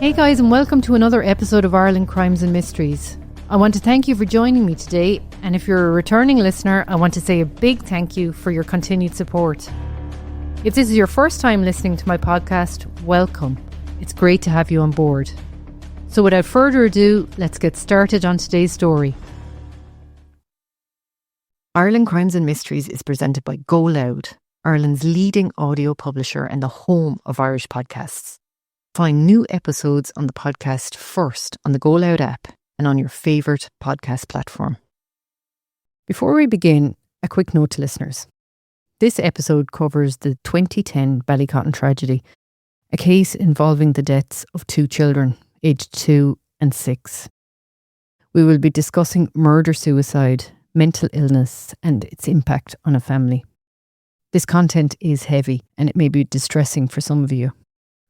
Hey guys, and welcome to another episode of Ireland Crimes and Mysteries. I want to thank you for joining me today, and if you're a returning listener, I want to say a big thank you for your continued support. If this is your first time listening to my podcast, welcome. It's great to have you on board. So without further ado, let's get started on today's story. Ireland Crimes and Mysteries is presented by Go Loud, Ireland's leading audio publisher and the home of Irish podcasts. Find new episodes on the podcast first on the Go Loud app and on your favourite podcast platform. Before we begin, a quick note to listeners. This episode covers the 2010 Ballycotton tragedy, a case involving the deaths of two children, aged 2 and 6. We will be discussing murder-suicide, mental illness and its impact on a family. This content is heavy and it may be distressing for some of you.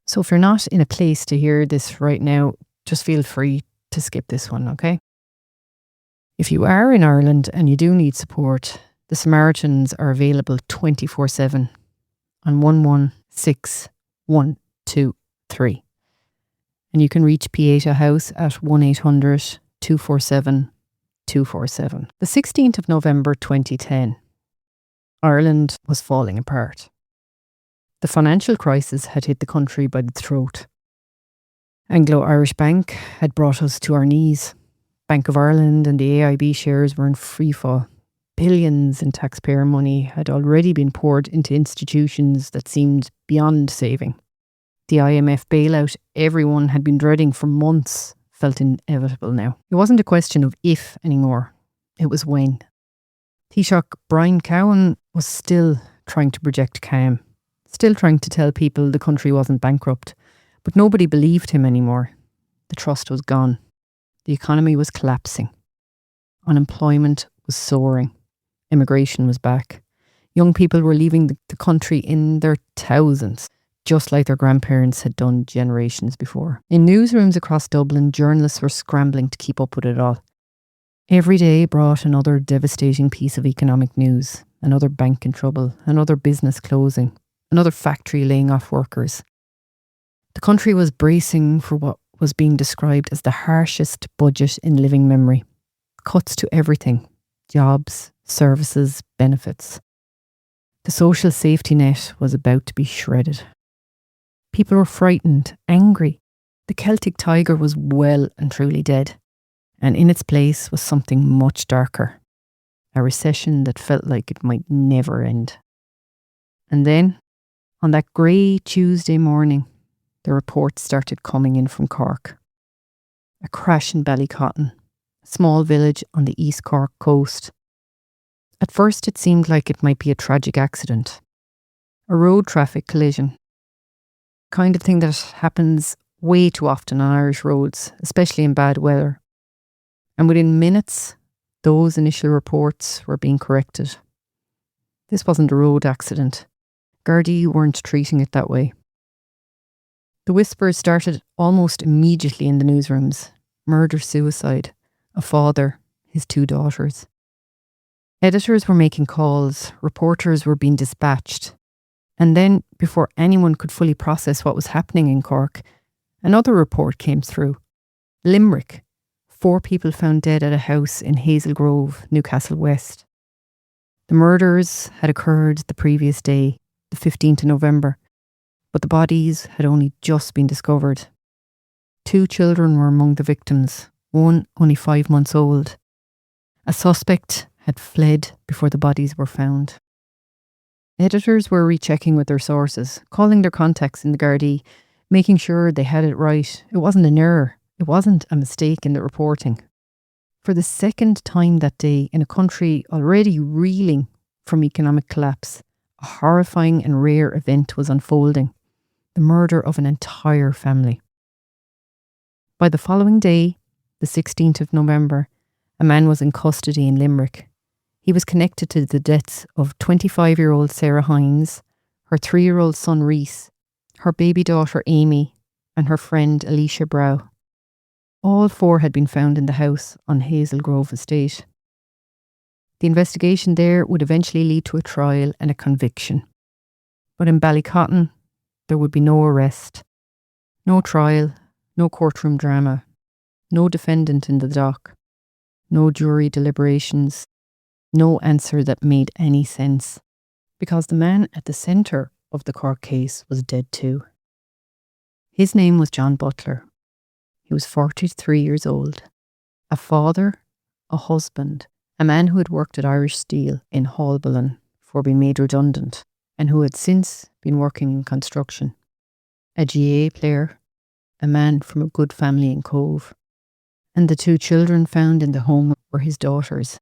So if you're not in a place to hear this right now, just feel free to skip this one, okay? If you are in Ireland and you do need support, the Samaritans are available 24/7 on 116-123. And you can reach Pieta House at 1-800-247-247. The 16th of November 2010, Ireland was falling apart. The financial crisis had hit the country by the throat. Anglo-Irish Bank had brought us to our knees. Bank of Ireland and the AIB shares were in freefall. Billions in taxpayer money had already been poured into institutions that seemed beyond saving. The IMF bailout everyone had been dreading for months felt inevitable now. It wasn't a question of if anymore, it was when. Taoiseach Brian Cowan was still trying to project calm. Still trying to tell people the country wasn't bankrupt, but nobody believed him anymore. The trust was gone. The economy was collapsing. Unemployment was soaring. Immigration was back. Young people were leaving the country in their thousands, just like their grandparents had done generations before. In newsrooms across Dublin, journalists were scrambling to keep up with it all. Every day brought another devastating piece of economic news, another bank in trouble, another business closing, another factory laying off workers. The country was bracing for what was being described as the harshest budget in living memory. Cuts to everything: jobs, services, benefits. The social safety net was about to be shredded. People were frightened, angry. The Celtic tiger was well and truly dead, and in its place was something much darker. A recession that felt like it might never end. And then, on that grey Tuesday morning, the reports started coming in from Cork. A crash in Ballycotton, a small village on the East Cork coast. At first it seemed like it might be a tragic accident. A road traffic collision. Kind of thing that happens way too often on Irish roads, especially in bad weather. And within minutes, those initial reports were being corrected. This wasn't a road accident. Gardaí weren't treating it that way. The whispers started almost immediately in the newsrooms. Murder-suicide, a father, his 2 daughters. Editors were making calls, reporters were being dispatched. And then, before anyone could fully process what was happening in Cork, another report came through. Limerick. 4 people found dead at a house in Hazel Grove, Newcastle West. The murders had occurred the previous day, the 15th of November, but the bodies had only just been discovered. 2 children were among the victims, one only 5 months old. A suspect had fled before the bodies were found. Editors were rechecking with their sources, calling their contacts in the Gardaí, making sure they had it right. It wasn't an error. It wasn't a mistake in the reporting. For the second time that day, in a country already reeling from economic collapse, a horrifying and rare event was unfolding: the murder of an entire family. By the following day, the 16th of November, a man was in custody in Limerick. He was connected to the deaths of 25-year-old Sarah Hines, her 3-year-old son Reese, her baby daughter Amy, and her friend Alicia Brow. All 4 had been found in the house on Hazel Grove Estate. The investigation there would eventually lead to a trial and a conviction. But in Ballycotton, there would be no arrest, no trial, No courtroom drama. No defendant in the dock. No jury deliberations. No answer that made any sense. Because the man at the centre of the Cork case was dead too. His name was John Butler. He was 43 years old. A father, a husband, a man who had worked at Irish Steel in Haulbowline before being made redundant and who had since been working in construction. A GAA player, a man from a good family in Cove. And the two children found in the home were his daughters.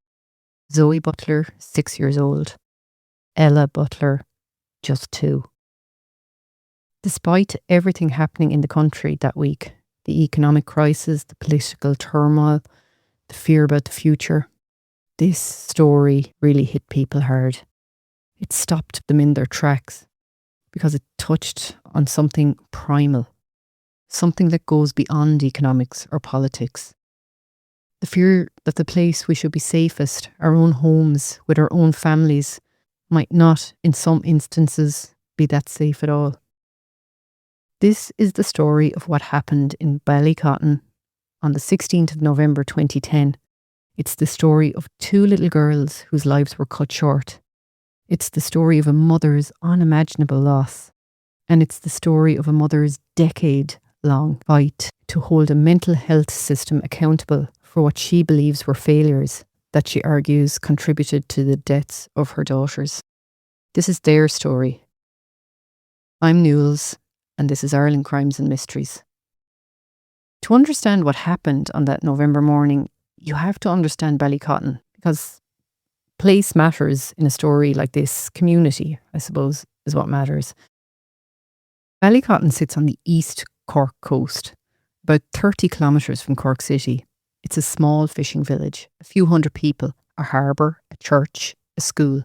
Zoe Butler, 6 years old. Ella Butler, just 2. Despite everything happening in the country that week, the economic crisis, the political turmoil, the fear about the future, this story really hit people hard. It stopped them in their tracks because it touched on something primal, something that goes beyond economics or politics. The fear that the place we should be safest, our own homes with our own families, might not, in some instances, be that safe at all. This is the story of what happened in Ballycotton on the 16th of November 2010. It's the story of 2 little girls whose lives were cut short. It's the story of a mother's unimaginable loss. And it's the story of a mother's decade-long fight to hold a mental health system accountable for what she believes were failures that she argues contributed to the deaths of her daughters. This is their story. I'm Newells, and this is Ireland Crimes and Mysteries. To understand what happened on that November morning, you have to understand Ballycotton, because place matters in a story like this. Community, I suppose, is what matters. Ballycotton sits on the east Cork coast, about 30 kilometres from Cork City. It's a small fishing village, a few hundred people, a harbour, a church, a school.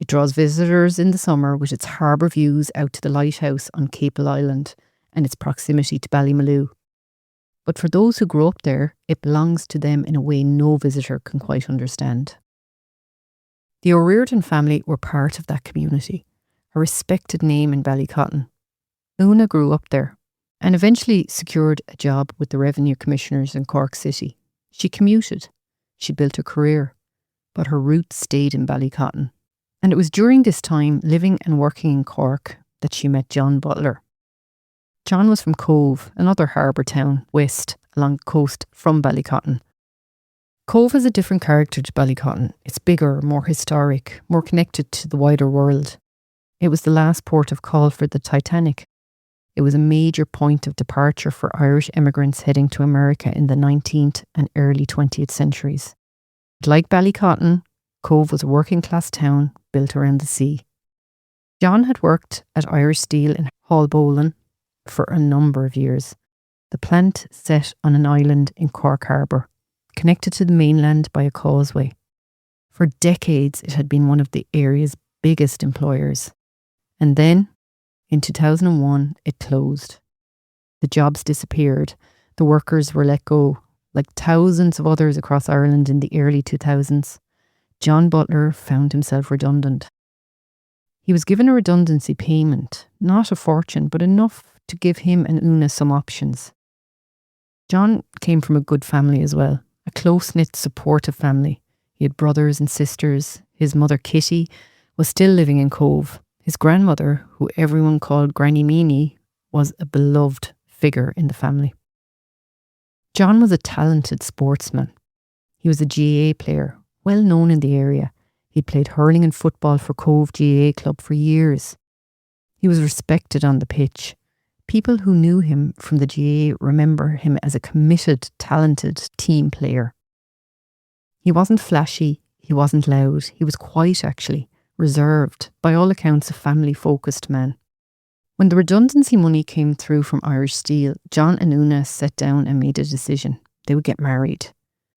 It draws visitors in the summer with its harbour views out to the lighthouse on Capel Island and its proximity to Ballymaloo. But for those who grew up there, it belongs to them in a way no visitor can quite understand. The O'Riordan family were part of that community, a respected name in Ballycotton. Una grew up there and eventually secured a job with the revenue commissioners in Cork City. She commuted. She built a career, but her roots stayed in Ballycotton. And it was during this time, living and working in Cork, that she met John Butler. John was from Cove, another harbour town west along the coast from Ballycotton. Cove has a different character to Ballycotton. It's bigger, more historic, more connected to the wider world. It was the last port of call for the Titanic. It was a major point of departure for Irish immigrants heading to America in the 19th and early 20th centuries. But like Ballycotton, Cove was a working class town built around the sea. John had worked at Irish Steel in Haulbowline for a number of years. The plant set on an island in Cork Harbour, connected to the mainland by a causeway. For decades it had been one of the area's biggest employers. And then, in 2001, it closed. The jobs disappeared. The workers were let go, like thousands of others across Ireland in the early 2000s. John Butler found himself redundant. He was given a redundancy payment, not a fortune, but enough to give him and Una some options. John came from a good family as well, a close-knit, supportive family. He had brothers and sisters. His mother, Kitty, was still living in Cove. His grandmother, who everyone called Granny Meanie, was a beloved figure in the family. John was a talented sportsman. He was a GAA player, well known in the area. He'd played hurling and football for Cove GAA Club for years. He was respected on the pitch. People who knew him from the GAA remember him as a committed, talented team player. He wasn't flashy, he wasn't loud, he was quiet actually, reserved, by all accounts a family-focused man. When the redundancy money came through from Irish Steel, John and Una sat down and made a decision. They would get married.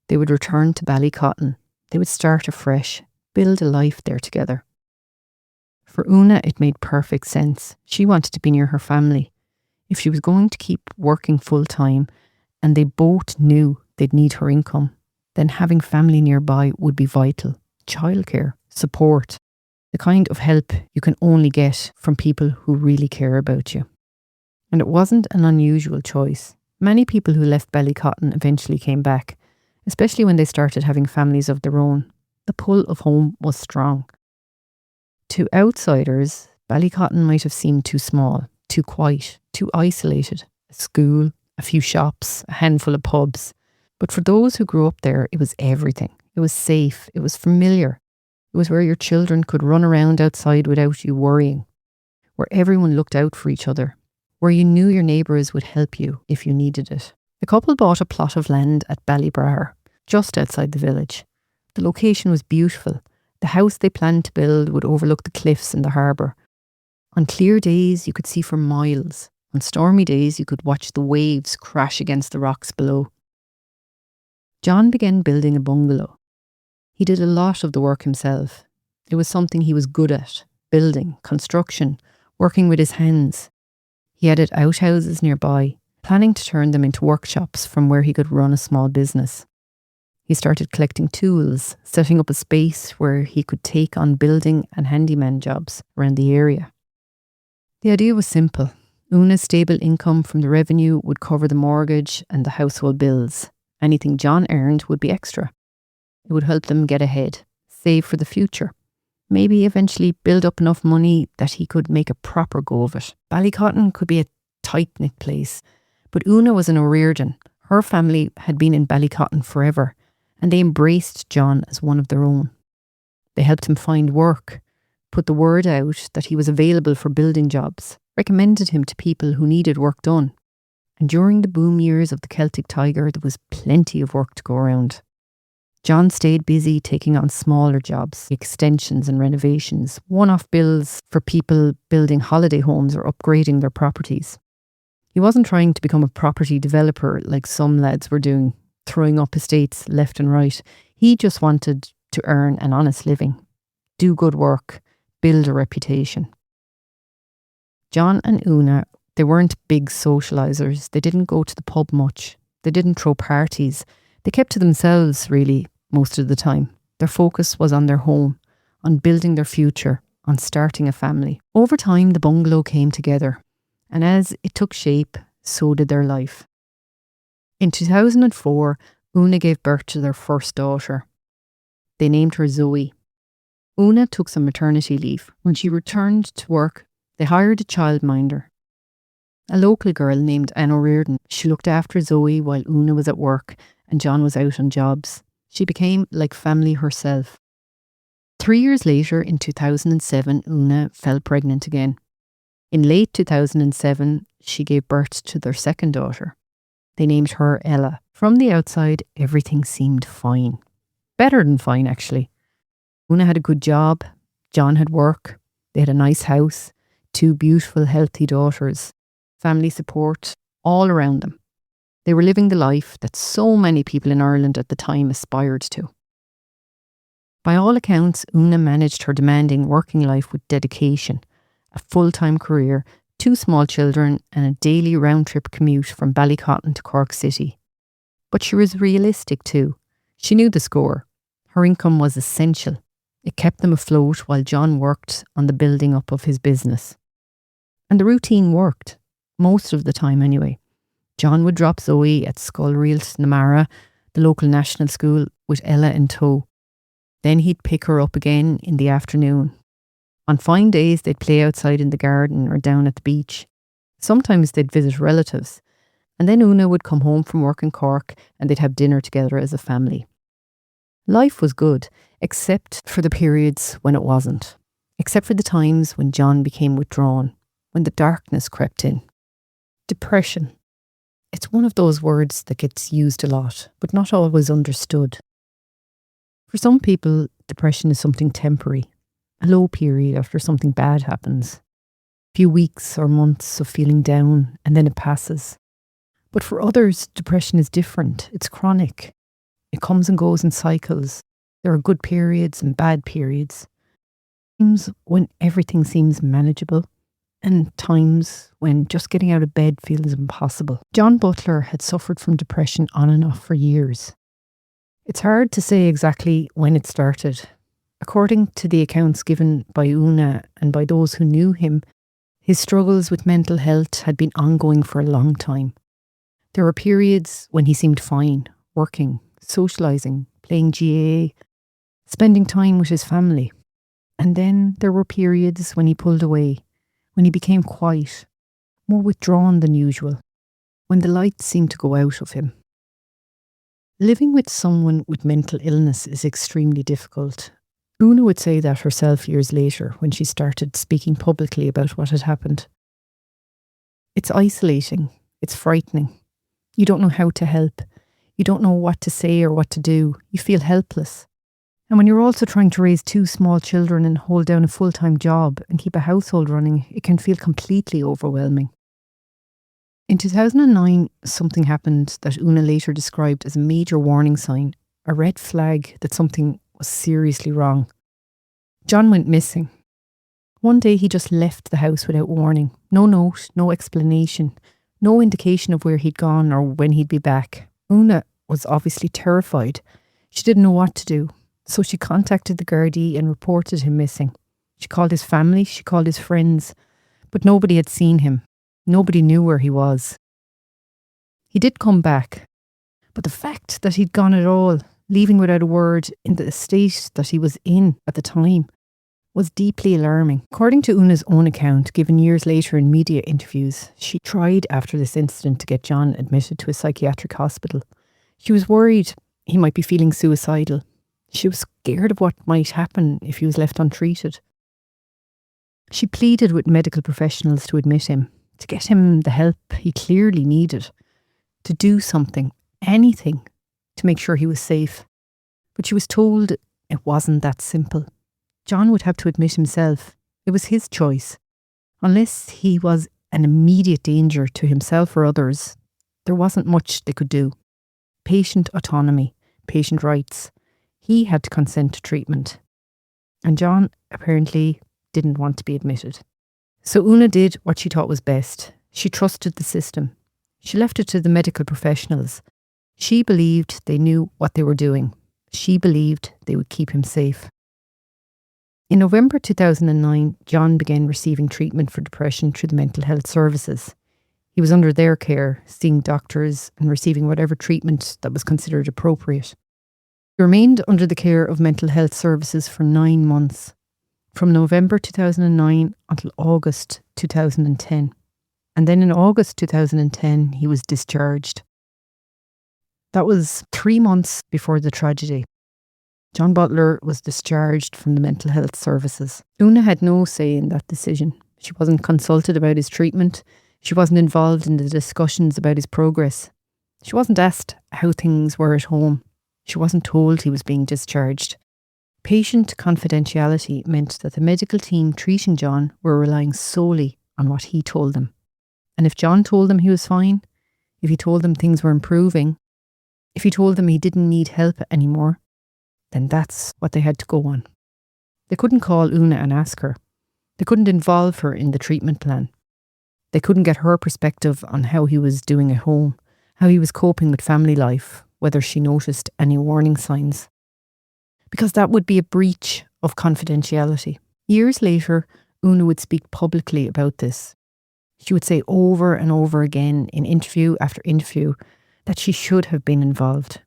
They would return to Ballycotton. They would start afresh, build a life there together. For Una, it made perfect sense. She wanted to be near her family. If she was going to keep working full-time, and they both knew they'd need her income, then having family nearby would be vital. Childcare, support, the kind of help you can only get from people who really care about you. And it wasn't an unusual choice. Many people who left Ballycotton eventually came back, especially when they started having families of their own. The pull of home was strong. To outsiders, Ballycotton might have seemed too small, too quiet, too isolated. A school, a few shops, a handful of pubs. But for those who grew up there, it was everything. It was safe. It was familiar. It was where your children could run around outside without you worrying. Where everyone looked out for each other. Where you knew your neighbours would help you if you needed it. The couple bought a plot of land at Ballybraher, just outside the village. The location was beautiful. The house they planned to build would overlook the cliffs and the harbour. On clear days, you could see for miles. On stormy days, you could watch the waves crash against the rocks below. John began building a bungalow. He did a lot of the work himself. It was something he was good at: building, construction, working with his hands. He added outhouses nearby, planning to turn them into workshops from where he could run a small business. He started collecting tools, setting up a space where he could take on building and handyman jobs around the area. The idea was simple. Una's stable income from the revenue would cover the mortgage and the household bills. Anything John earned would be extra. It would help them get ahead, save for the future. Maybe eventually build up enough money that he could make a proper go of it. Ballycotton could be a tight-knit place, but Una was an O'Riordan. Her family had been in Ballycotton forever, and they embraced John as one of their own. They helped him find work, put the word out that he was available for building jobs, recommended him to people who needed work done. And during the boom years of the Celtic Tiger, there was plenty of work to go around. John stayed busy taking on smaller jobs, extensions and renovations, one-off bills for people building holiday homes or upgrading their properties. He wasn't trying to become a property developer like some lads were doing, throwing up estates left and right. He just wanted to earn an honest living, do good work, build a reputation. John and Una, they weren't big socialisers. They didn't go to the pub much. They didn't throw parties. They kept to themselves, really, most of the time. Their focus was on their home, on building their future, on starting a family. Over time, the bungalow came together, and as it took shape, so did their life. In 2004, Una gave birth to their first daughter. They named her Zoe. Una took some maternity leave. When she returned to work, they hired a childminder. A local girl named Ann O'Riordan. She looked after Zoe while Una was at work and John was out on jobs. She became like family herself. 3 years later, in 2007, Una fell pregnant again. In late 2007, she gave birth to their second daughter. They named her Ella. From the outside, everything seemed fine. Better than fine, actually. Una had a good job. John had work. They had a nice house. 2 beautiful, healthy daughters. Family support all around them. They were living the life that so many people in Ireland at the time aspired to. By all accounts, Una managed her demanding working life with dedication, a full-time career, 2 small children and a daily round-trip commute from Ballycotton to Cork City. But she was realistic too. She knew the score. Her income was essential. It kept them afloat while John worked on the building up of his business. And the routine worked, most of the time anyway. John would drop Zoe at Scoilrealt Namara, the local national school, with Ella in tow. Then he'd pick her up again in the afternoon. On fine days, they'd play outside in the garden or down at the beach. Sometimes they'd visit relatives. And then Una would come home from work in Cork and they'd have dinner together as a family. Life was good, except for the periods when it wasn't. Except for the times when John became withdrawn, when the darkness crept in. Depression. It's one of those words that gets used a lot, but not always understood. For some people, depression is something temporary, a low period after something bad happens. A few weeks or months of feeling down and then it passes. But for others, depression is different. It's chronic. It comes and goes in cycles. There are good periods and bad periods. Times when everything seems manageable and times when just getting out of bed feels impossible. John Butler had suffered from depression on and off for years. It's hard to say exactly when it started. According to the accounts given by Una and by those who knew him, His struggles with mental health had been ongoing for a long time. There were periods when he seemed fine, working, socialising, playing GAA, spending time with his family. And then there were periods when he pulled away, when he became quiet, more withdrawn than usual, when the light seemed to go out of him. Living with someone with mental illness is extremely difficult. Una would say that herself years later when she started speaking publicly about what had happened. It's isolating. It's frightening. You don't know how to help. You don't know what to say or what to do. You feel helpless. And when you're also trying to raise 2 small children and hold down a full-time job and keep a household running, it can feel completely overwhelming. In 2009, something happened that Una later described as a major warning sign, a red flag that something was seriously wrong. John went missing. One day he just left the house without warning. No note, no explanation, no indication of where he'd gone or when he'd be back. Una was obviously terrified. She didn't know what to do. So she contacted the Gardaí and reported him missing. She called his family, she called his friends, but nobody had seen him. Nobody knew where he was. He did come back, but the fact that he'd gone at all, leaving without a word in the state that he was in at the time, was deeply alarming. According to Una's own account, given years later in media interviews, she tried after this incident to get John admitted to a psychiatric hospital. She was worried he might be feeling suicidal. She was scared of what might happen if he was left untreated. She pleaded with medical professionals to admit him, to get him the help he clearly needed, to do something, anything, to make sure he was safe. But she was told it wasn't that simple. John would have to admit himself. It was his choice. Unless he was an immediate danger to himself or others, there wasn't much they could do. Patient autonomy, patient rights. He had to consent to treatment. And John apparently didn't want to be admitted. So Una did what she thought was best. She trusted the system. She left it to the medical professionals. She believed they knew what they were doing. She believed they would keep him safe. In November 2009, John began receiving treatment for depression through the mental health services. He was under their care, seeing doctors and receiving whatever treatment that was considered appropriate. He remained under the care of mental health services for 9 months, from November 2009 until August 2010. And then in August 2010, he was discharged. That was 3 months before the tragedy. John Butler was discharged from the mental health services. Una had no say in that decision. She wasn't consulted about his treatment. She wasn't involved in the discussions about his progress. She wasn't asked how things were at home. She wasn't told he was being discharged. Patient confidentiality meant that the medical team treating John were relying solely on what he told them. And if John told them he was fine, if he told them things were improving, if he told them he didn't need help anymore, then that's what they had to go on. They couldn't call Una and ask her. They couldn't involve her in the treatment plan. They couldn't get her perspective on how he was doing at home, how he was coping with family life, whether she noticed any warning signs. Because that would be a breach of confidentiality. Years later, Una would speak publicly about this. She would say over and over again in interview after interview that she should have been involved.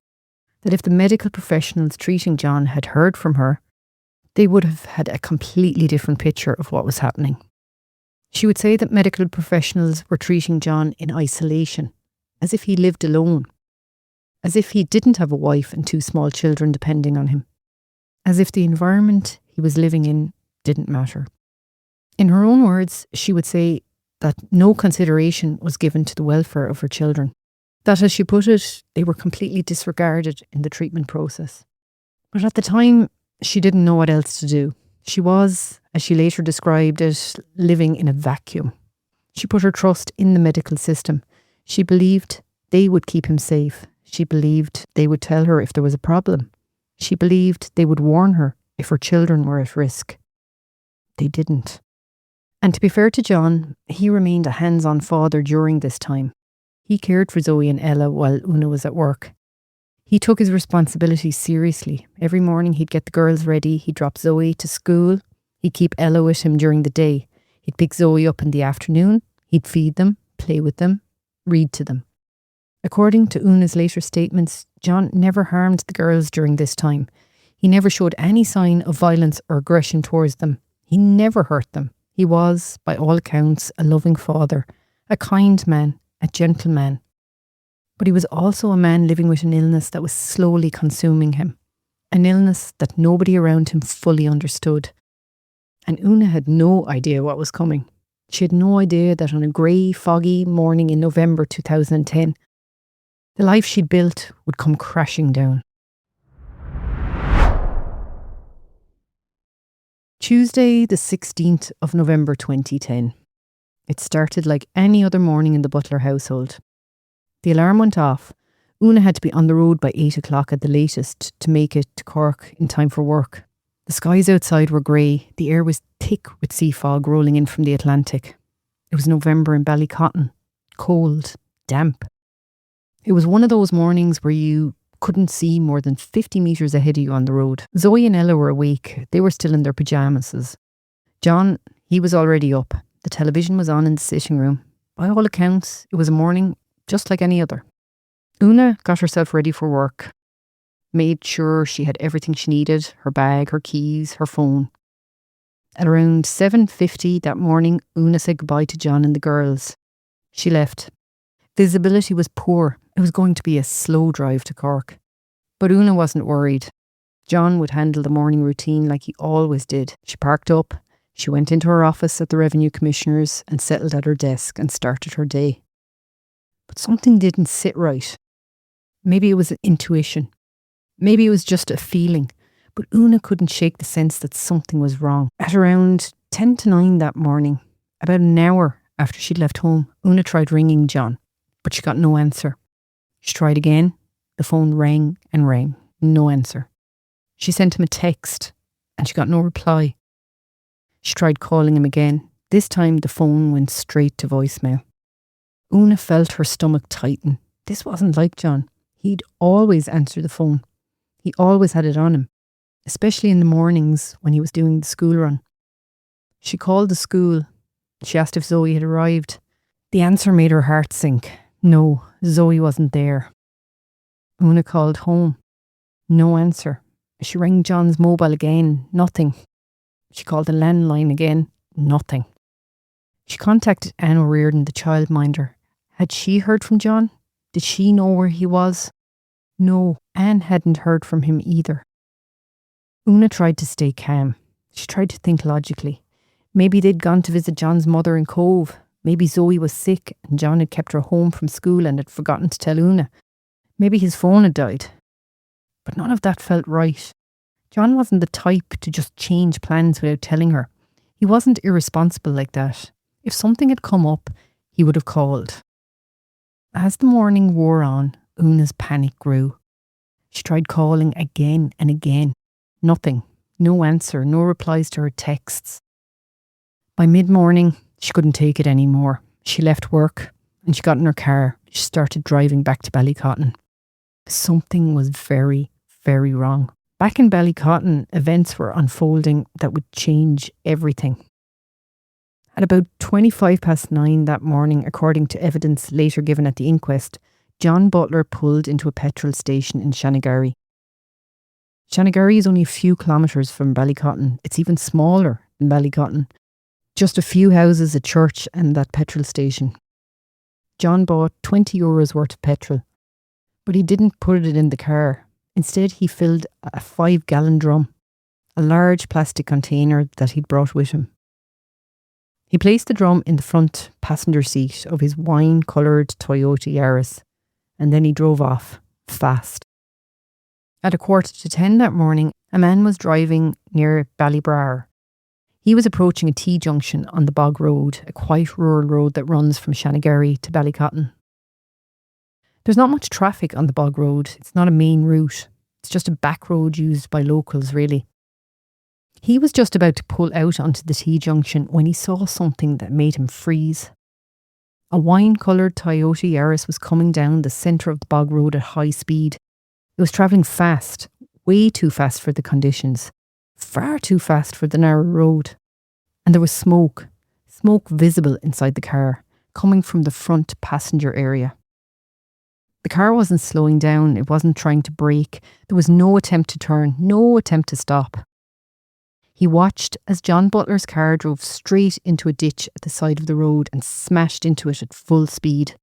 That if the medical professionals treating John had heard from her, they would have had a completely different picture of what was happening. She would say that medical professionals were treating John in isolation, as if he lived alone, as if he didn't have a wife and 2 small children depending on him, as if the environment he was living in didn't matter. In her own words, she would say that no consideration was given to the welfare of her children, that, as she put it, they were completely disregarded in the treatment process. But at the time, she didn't know what else to do. She was, as she later described it, living in a vacuum. She put her trust in the medical system. She believed they would keep him safe. She believed they would tell her if there was a problem. She believed they would warn her if her children were at risk. They didn't. And to be fair to John, he remained a hands-on father during this time. He cared for Zoe and Ella while Una was at work. He took his responsibilities seriously. Every morning he'd get the girls ready, he'd drop Zoe to school, he'd keep Ella with him during the day. He'd pick Zoe up in the afternoon, he'd feed them, play with them, read to them. According to Una's later statements, John never harmed the girls during this time. He never showed any sign of violence or aggression towards them. He never hurt them. He was, by all accounts, a loving father, a kind man, a gentleman. But he was also a man living with an illness that was slowly consuming him. An illness that nobody around him fully understood. And Una had no idea what was coming. She had no idea that on a grey, foggy morning in November 2010, the life she'd built would come crashing down. Tuesday, the 16th of November 2010. It started like any other morning in the Butler household. The alarm went off. Una had to be on the road by 8 o'clock at the latest to make it to Cork in time for work. The skies outside were grey. The air was thick with sea fog rolling in from the Atlantic. It was November in Ballycotton. Cold, damp. It was one of those mornings where you couldn't see more than 50 metres ahead of you on the road. Zoe and Ella were awake. They were still in their pyjamas. John, he was already up. The television was on in the sitting room. By all accounts, it was a morning just like any other. Una got herself ready for work. Made sure she had everything she needed, her bag, her keys, her phone. At around 7:50 that morning, Una said goodbye to John and the girls. She left. Visibility was poor. It was going to be a slow drive to Cork. But Una wasn't worried. John would handle the morning routine like he always did. She parked up, she went into her office at the Revenue Commissioners and settled at her desk and started her day. But something didn't sit right. Maybe it was an intuition. Maybe it was just a feeling. But Una couldn't shake the sense that something was wrong. At around 10 to 9 that morning, about an hour after she'd left home, Una tried ringing John, but she got no answer. She tried again. The phone rang and rang. No answer. She sent him a text and she got no reply. She tried calling him again. This time the phone went straight to voicemail. Una felt her stomach tighten. This wasn't like John. He'd always answer the phone. He always had it on him, especially in the mornings when he was doing the school run. She called the school. She asked if Zoe had arrived. The answer made her heart sink. No, Zoe wasn't there. Una called home. No answer. She rang John's mobile again. Nothing. She called the landline again. Nothing. She contacted Anne O'Riordan, the childminder. Had she heard from John? Did she know where he was? No, Anne hadn't heard from him either. Una tried to stay calm. She tried to think logically. Maybe they'd gone to visit John's mother in Cove. Maybe Zoe was sick and John had kept her home from school and had forgotten to tell Una. Maybe his phone had died. But none of that felt right. John wasn't the type to just change plans without telling her. He wasn't irresponsible like that. If something had come up, he would have called. As the morning wore on, Una's panic grew. She tried calling again and again. Nothing. No answer. No replies to her texts. By mid-morning, she couldn't take it anymore. She left work and she got in her car. She started driving back to Ballycotton. Something was very, very wrong. Back in Ballycotton, events were unfolding that would change everything. At about 9:25 that morning, according to evidence later given at the inquest, John Butler pulled into a petrol station in Shanagarry. Shanagarry is only a few kilometres from Ballycotton. It's even smaller than Ballycotton. Just a few houses, a church and that petrol station. John bought €20 worth of petrol, but he didn't put it in the car. Instead, he filled a 5-gallon drum, a large plastic container that he'd brought with him. He placed the drum in the front passenger seat of his wine-coloured Toyota Yaris, and then he drove off, fast. At 9:45 that morning, a man was driving near Ballybrar. He was approaching a T-junction on the Bog Road, a quiet rural road that runs from Shanagarry to Ballycotton. There's not much traffic on the Bog Road. It's not a main route. It's just a back road used by locals, really. He was just about to pull out onto the T-junction when he saw something that made him freeze. A wine-coloured Toyota Yaris was coming down the centre of the Bog Road at high speed. It was travelling fast, way too fast for the conditions, far too fast for the narrow road. And there was smoke smoke visible inside the car, coming from the front passenger area. The car wasn't slowing down, it wasn't trying to brake, there was no attempt to turn, no attempt to stop. He watched as John Butler's car drove straight into a ditch at the side of the road and smashed into it at full speed.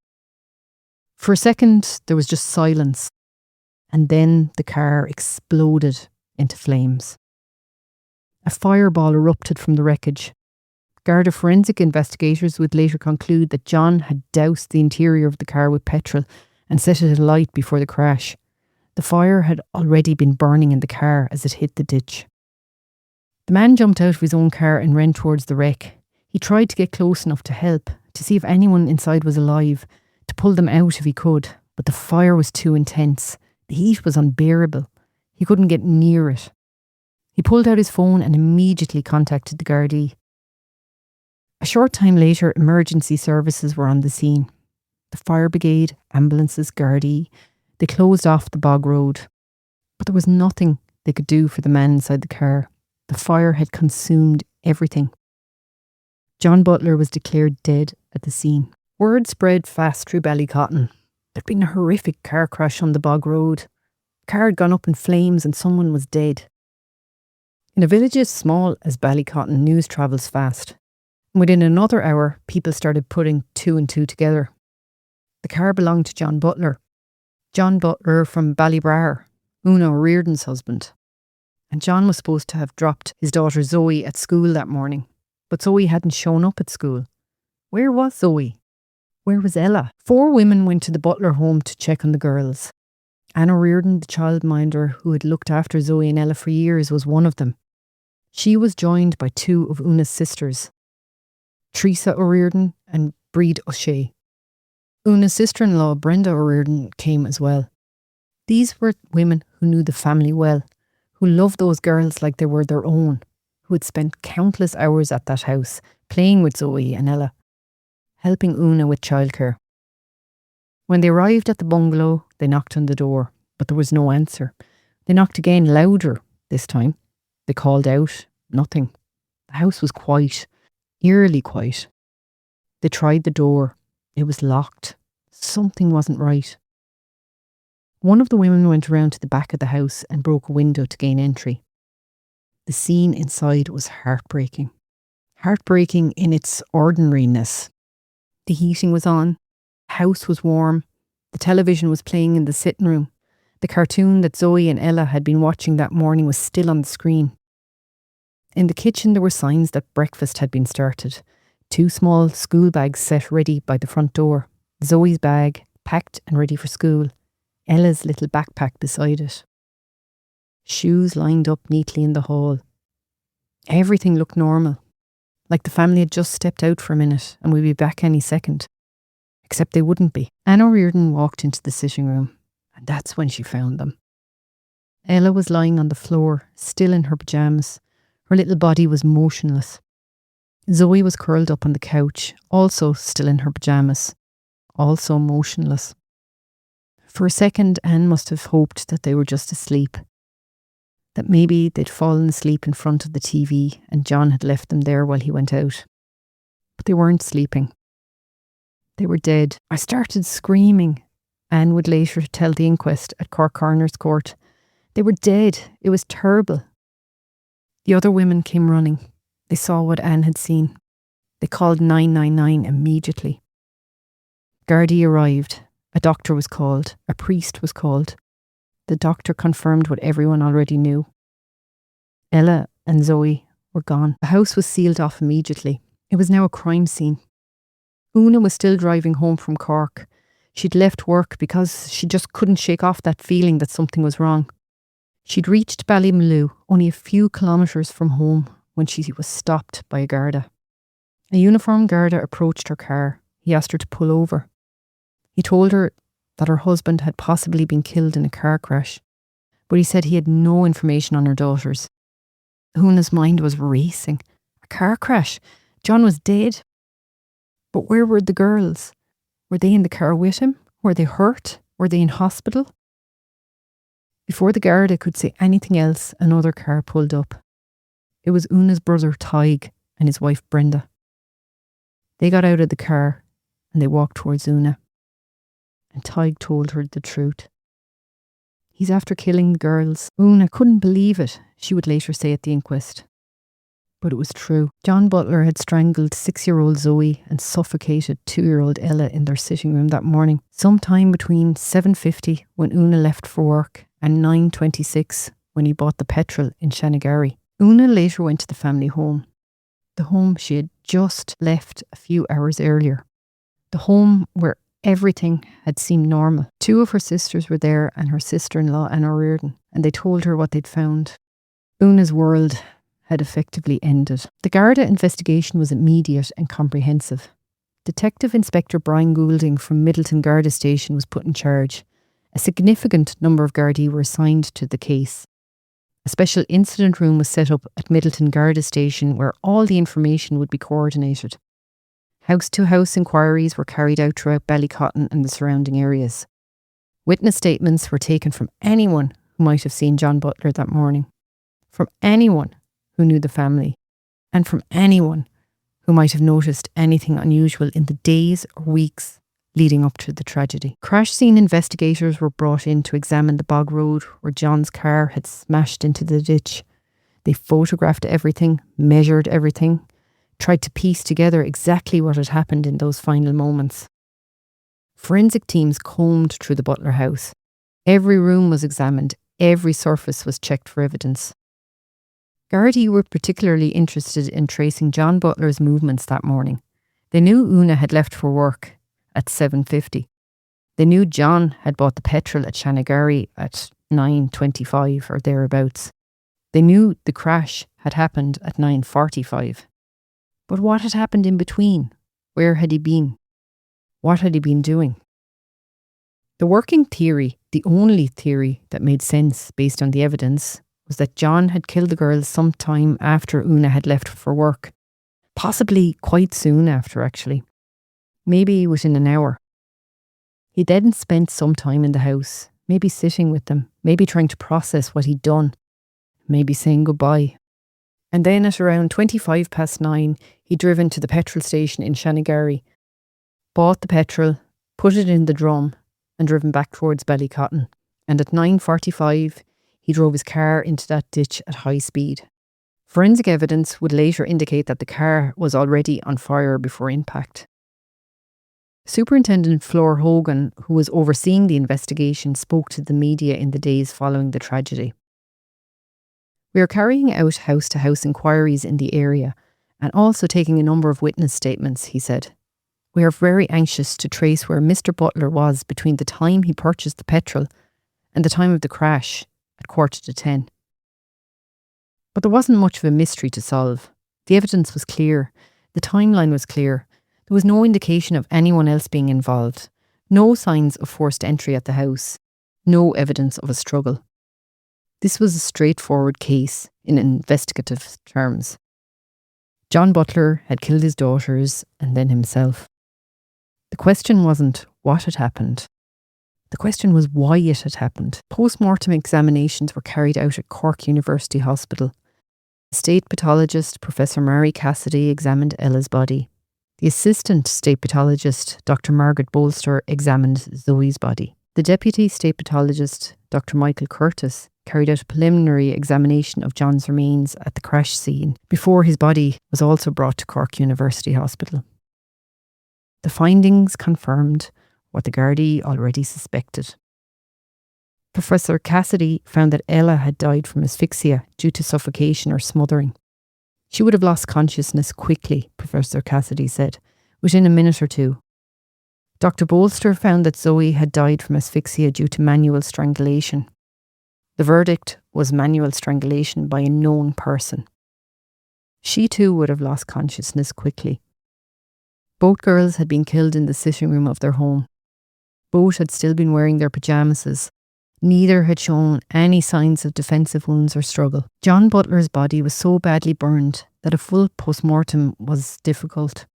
For a second, there was just silence, and then the car exploded into flames. A fireball erupted from the wreckage. Garda forensic investigators would later conclude that John had doused the interior of the car with petrol and set it alight before the crash. The fire had already been burning in the car as it hit the ditch. The man jumped out of his own car and ran towards the wreck. He tried to get close enough to help, to see if anyone inside was alive, to pull them out if he could, but the fire was too intense. The heat was unbearable. He couldn't get near it. He pulled out his phone and immediately contacted the Gardaí. A short time later, emergency services were on the scene. The fire brigade, ambulances, Gardaí, they closed off the bog road. But there was nothing they could do for the man inside the car. The fire had consumed everything. John Butler was declared dead at the scene. Word spread fast through Ballycotton. There'd been a horrific car crash on the bog road. The car had gone up in flames and someone was dead. In a village as small as Ballycotton, news travels fast. And within another hour, people started putting two and two together. The car belonged to John Butler. John Butler from Ballybrar, Una O'Riordan's husband. And John was supposed to have dropped his daughter Zoe at school that morning. But Zoe hadn't shown up at school. Where was Zoe? Where was Ella? 4 women went to the Butler home to check on the girls. Ann O'Riordan, the childminder who had looked after Zoe and Ella for years, was one of them. She was joined by 2 of Una's sisters, Teresa O'Riordan and Breed O'Shea. Una's sister-in-law, Brenda O'Riordan, came as well. These were women who knew the family well, who loved those girls like they were their own, who had spent countless hours at that house, playing with Zoe and Ella, helping Una with childcare. When they arrived at the bungalow, they knocked on the door, but there was no answer. They knocked again, louder this time. They called out, nothing. The house was quiet, eerily quiet. They tried the door. It was locked. Something wasn't right. One of the women went around to the back of the house and broke a window to gain entry. The scene inside was heartbreaking. Heartbreaking in its ordinariness. The heating was on. The house was warm. The television was playing in the sitting room. The cartoon that Zoe and Ella had been watching that morning was still on the screen. In the kitchen there were signs that breakfast had been started. 2 small school bags set ready by the front door. Zoe's bag, packed and ready for school. Ella's little backpack beside it. Shoes lined up neatly in the hall. Everything looked normal, like the family had just stepped out for a minute and would be back any second. Except they wouldn't be. Ann O'Riordan walked into the sitting room, and that's when she found them. Ella was lying on the floor, still in her pyjamas. Her little body was motionless. Zoe was curled up on the couch, also still in her pyjamas, also motionless. For a second, Anne must have hoped that they were just asleep, that maybe they'd fallen asleep in front of the TV and John had left them there while he went out. But they weren't sleeping. They were dead. I started screaming, Anne would later tell the inquest at Cork Coroner's Court. They were dead. It was terrible. The other women came running. They saw what Anne had seen. They called 999 immediately. Gardaí arrived. A doctor was called. A priest was called. The doctor confirmed what everyone already knew. Ella and Zoe were gone. The house was sealed off immediately. It was now a crime scene. Una was still driving home from Cork. She'd left work because she just couldn't shake off that feeling that something was wrong. She'd reached Ballymaloe, only a few kilometres from home, when she was stopped by a Garda. A uniformed Garda approached her car. He asked her to pull over. He told her that her husband had possibly been killed in a car crash, but he said he had no information on her daughters. Una's mind was racing. A car crash? John was dead. But where were the girls? Were they in the car with him? Were they hurt? Were they in hospital? Before the Garda could say anything else, another car pulled up. It was Una's brother Tig and his wife Brenda. They got out of the car and they walked towards Una. And Tig told her the truth. He's after killing the girls. Una couldn't believe it, she would later say at the inquest. But it was true. John Butler had strangled 6-year-old Zoe and suffocated 2-year-old Ella in their sitting room that morning, sometime between 7:50 when Una left for work and 9:26 when he bought the petrol in Shanagari. Una later went to the family home, the home she had just left a few hours earlier, the home where everything had seemed normal. 2 of her sisters were there and her sister-in-law Anna Reardon, and they told her what they'd found. Una's world had effectively ended. The Garda investigation was immediate and comprehensive. Detective Inspector Brian Goulding from Middleton Garda Station was put in charge. A significant number of Gardaí were assigned to the case. A special incident room was set up at Middleton Garda Station where all the information would be coordinated. House-to-house inquiries were carried out throughout Ballycotton and the surrounding areas. Witness statements were taken from anyone who might have seen John Butler that morning, from anyone who knew the family, and from anyone who might have noticed anything unusual in the days or weeks leading up to the tragedy. Crash scene investigators were brought in to examine the bog road where John's car had smashed into the ditch. They photographed everything, measured everything, tried to piece together exactly what had happened in those final moments. Forensic teams combed through the Butler house. Every room was examined, every surface was checked for evidence. Gardaí were particularly interested in tracing John Butler's movements that morning. They knew Una had left for work at 7:50. They knew John had bought the petrol at Shanagari at 9:25 or thereabouts. They knew the crash had happened at 9:45. But what had happened in between? Where had he been? What had he been doing? The working theory, the only theory that made sense based on the evidence, was that John had killed the girls sometime after Una had left for work. Possibly quite soon after, actually. Maybe within an hour. He then spent some time in the house, maybe sitting with them, maybe trying to process what he'd done, maybe saying goodbye. And then at around 9:25, he'd driven to the petrol station in Shanagari, bought the petrol, put it in the drum, and driven back towards Ballycotton. And at 9:45, he drove his car into that ditch at high speed. Forensic evidence would later indicate that the car was already on fire before impact. Superintendent Flor Hogan, who was overseeing the investigation, spoke to the media in the days following the tragedy. "We are carrying out house-to-house inquiries in the area and also taking a number of witness statements," he said. "We are very anxious to trace where Mr. Butler was between the time he purchased the petrol and the time of the crash at 9:45. But there wasn't much of a mystery to solve. The evidence was clear. The timeline was clear. There was no indication of anyone else being involved. No signs of forced entry at the house. No evidence of a struggle. This was a straightforward case in investigative terms. John Butler had killed his daughters and then himself. The question wasn't what had happened. The question was why it had happened. Post-mortem examinations were carried out at Cork University Hospital. State pathologist Professor Mary Cassidy examined Ella's body. The assistant state pathologist Dr. Margaret Bolster examined Zoe's body. The deputy state pathologist Dr. Michael Curtis carried out a preliminary examination of John's remains at the crash scene before his body was also brought to Cork University Hospital. The findings confirmed what the Gardaí already suspected. Professor Cassidy found that Ella had died from asphyxia due to suffocation or smothering. She would have lost consciousness quickly, Professor Cassidy said, within a minute or two. Dr. Bolster found that Zoe had died from asphyxia due to manual strangulation. The verdict was manual strangulation by a known person. She too would have lost consciousness quickly. Both girls had been killed in the sitting room of their home. Both had still been wearing their pyjamas. Neither had shown any signs of defensive wounds or struggle. John Butler's body was so badly burned that a full post-mortem was difficult.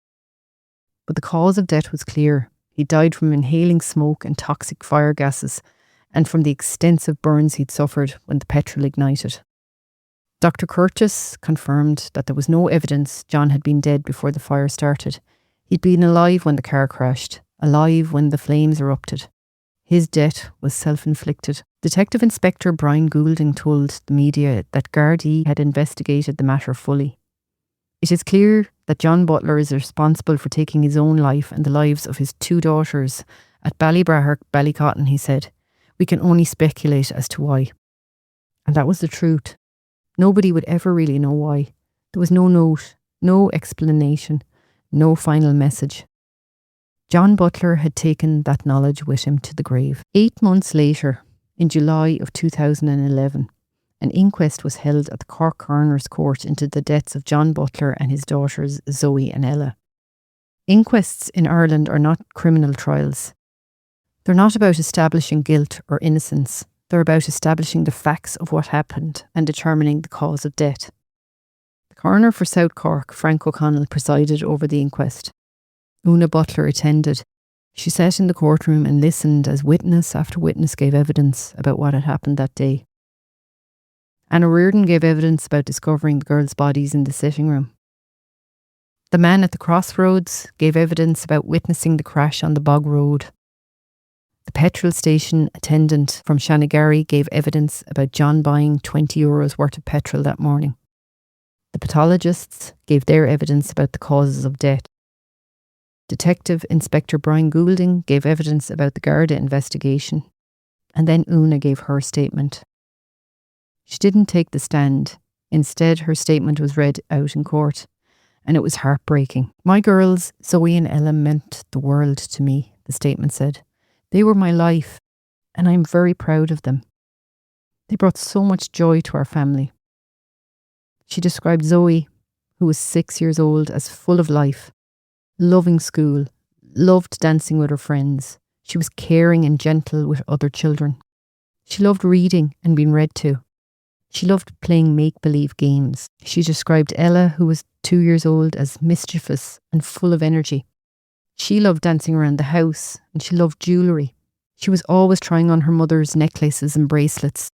But the cause of death was clear. He died from inhaling smoke and toxic fire gases, and from the extensive burns he'd suffered when the petrol ignited. Dr. Curtis confirmed that there was no evidence John had been dead before the fire started. He'd been alive when the car crashed, alive when the flames erupted. His death was self-inflicted. Detective Inspector Brian Goulding told the media that Gardaí had investigated the matter fully. It is clear that John Butler is responsible for taking his own life and the lives of his 2 daughters at Ballybrahirk, Ballycotton, he said. We can only speculate as to why. And that was the truth. Nobody would ever really know why. There was no note, no explanation, no final message. John Butler had taken that knowledge with him to the grave. 8 months later, in July of 2011, an inquest was held at the Cork Coroner's Court into the deaths of John Butler and his daughters Zoe and Ella. Inquests in Ireland are not criminal trials. They're not about establishing guilt or innocence. They're about establishing the facts of what happened and determining the cause of death. The coroner for South Cork, Frank O'Connell, presided over the inquest. Una Butler attended. She sat in the courtroom and listened as witness after witness gave evidence about what had happened that day. Anna Reardon gave evidence about discovering the girls' bodies in the sitting room. The man at the crossroads gave evidence about witnessing the crash on the bog road. The petrol station attendant from Shanagarry gave evidence about John buying €20 worth of petrol that morning. The pathologists gave their evidence about the causes of death. Detective Inspector Brian Goulding gave evidence about the Garda investigation. And then Una gave her statement. She didn't take the stand. Instead, her statement was read out in court. And it was heartbreaking. My girls, Zoe and Ella, meant the world to me, the statement said. They were my life, and I'm very proud of them. They brought so much joy to our family. She described Zoe, who was 6 years old, as full of life, loving school, loved dancing with her friends. She was caring and gentle with other children. She loved reading and being read to. She loved playing make-believe games. She described Ella, who was 2 years old, as mischievous and full of energy. She loved dancing around the house and she loved jewellery. She was always trying on her mother's necklaces and bracelets.